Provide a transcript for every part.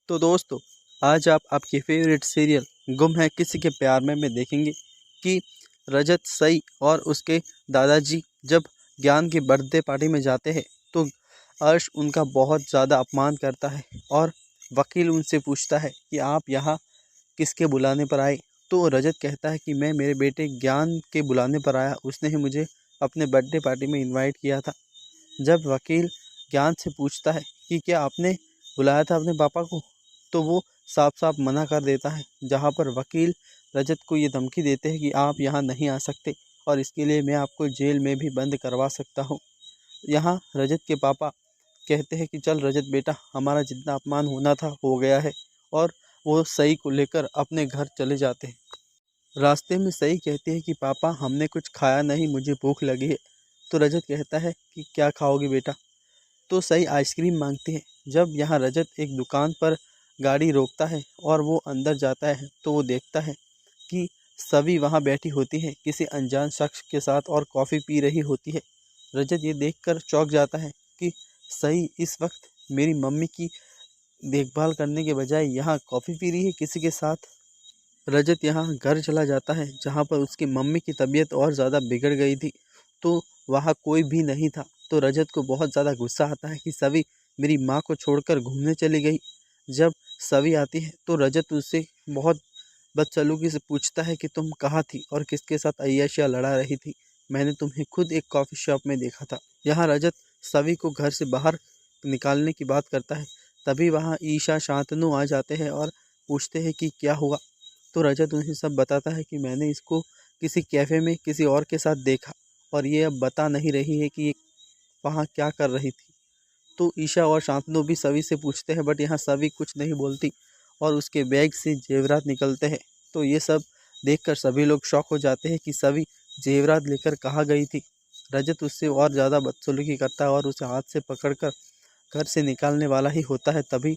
तो दोस्तों, आज आप आपकी फेवरेट सीरियल गुम है किसी के प्यार में देखेंगे कि रजत सई और उसके दादाजी जब ज्ञान की बर्थडे पार्टी में जाते हैं तो अर्श उनका बहुत ज़्यादा अपमान करता है और वकील उनसे पूछता है कि आप यहाँ किसके बुलाने पर आए। तो रजत कहता है कि मैं मेरे बेटे ज्ञान के बुलाने पर आया, उसने ही मुझे अपने बर्थडे पार्टी में इनवाइट किया था। जब वकील ज्ञान से पूछता है कि क्या आपने बुलाया था अपने पापा को, तो वो साफ साफ मना कर देता है, जहाँ पर वकील रजत को ये धमकी देते हैं कि आप यहाँ नहीं आ सकते और इसके लिए मैं आपको जेल में भी बंद करवा सकता हूँ। यहाँ रजत के पापा कहते हैं कि चल रजत बेटा, हमारा जितना अपमान होना था हो गया है, और वो सई को लेकर अपने घर चले जाते हैं। रास्ते में सई कहती है कि पापा हमने कुछ खाया नहीं, मुझे भूख लगी है। तो रजत कहता है कि क्या खाओगे बेटा। तो सई आइसक्रीम मांगती है। जब यहाँ रजत एक दुकान पर गाड़ी रोकता है और वो अंदर जाता है तो वो देखता है कि सभी वहाँ बैठी होती है किसी अनजान शख्स के साथ और कॉफ़ी पी रही होती है। रजत ये देखकर चौंक जाता है कि सई इस वक्त मेरी मम्मी की देखभाल करने के बजाय यहाँ कॉफ़ी पी रही है किसी के साथ। रजत यहाँ घर चला जाता है जहाँ पर उसकी मम्मी की तबीयत और ज़्यादा बिगड़ गई थी, तो वहाँ कोई भी नहीं था। तो रजत को बहुत ज़्यादा गुस्सा आता है कि सभी मेरी माँ को छोड़कर घूमने चली गई। जब सभी आती है तो रजत उससे बहुत बदसलूकी से पूछता है कि तुम कहाँ थी और किसके साथ अय्याशियाँ लड़ा रही थी। मैंने तुम्हें खुद एक कॉफ़ी शॉप में देखा था। यहाँ रजत सभी को घर से बाहर निकालने की बात करता है। तभी वहाँ ईशा शांतनु आ जाते हैं और पूछते हैं कि क्या हुआ। तो रजत उन्हें सब बताता है कि मैंने इसको किसी कैफ़े में किसी और के साथ देखा और ये अब बता नहीं रही है कि ये वहाँ क्या कर रही थी। तो ईशा और शांतनु भी सभी से पूछते हैं, बट यहाँ सभी कुछ नहीं बोलती और उसके बैग से जेवरात निकलते हैं। तो ये सब देखकर सभी लोग शॉक हो जाते हैं कि सभी जेवरात लेकर कहाँ गई थी। रजत उससे और ज़्यादा बदसलूकी करता है और उसे हाथ से पकड़कर घर से निकालने वाला ही होता है। तभी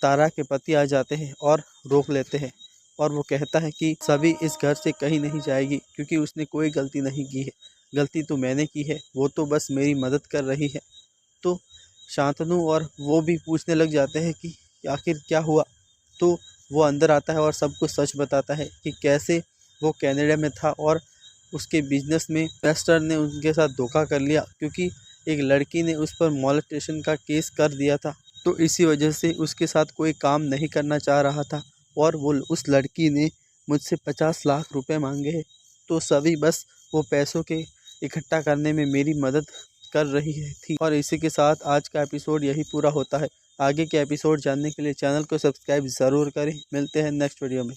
तारा के पति आ जाते हैं और रोक लेते हैं और वो कहता है कि सभी इस घर से कहीं नहीं जाएगी क्योंकि उसने कोई गलती नहीं की है। गलती तो मैंने की है, वो तो बस मेरी मदद कर रही है। तो शांतनु और वो भी पूछने लग जाते हैं कि आखिर क्या हुआ। तो वो अंदर आता है और सबको सच बताता है कि कैसे वो कनाडा में था और उसके बिजनेस में इन्वेस्टर ने उनके साथ धोखा कर लिया क्योंकि एक लड़की ने उस पर मॉलेस्टेशन का केस कर दिया था। तो इसी वजह से उसके साथ कोई काम नहीं करना चाह रहा था और वो उस लड़की ने मुझसे 50 लाख रुपए मांगे हैं। तो सभी बस वो पैसों के इकट्ठा करने में मेरी मदद कर रही है थी। और इसी के साथ आज का एपिसोड यही पूरा होता है। आगे के एपिसोड जानने के लिए चैनल को सब्सक्राइब ज़रूर करें। मिलते हैं नेक्स्ट वीडियो में।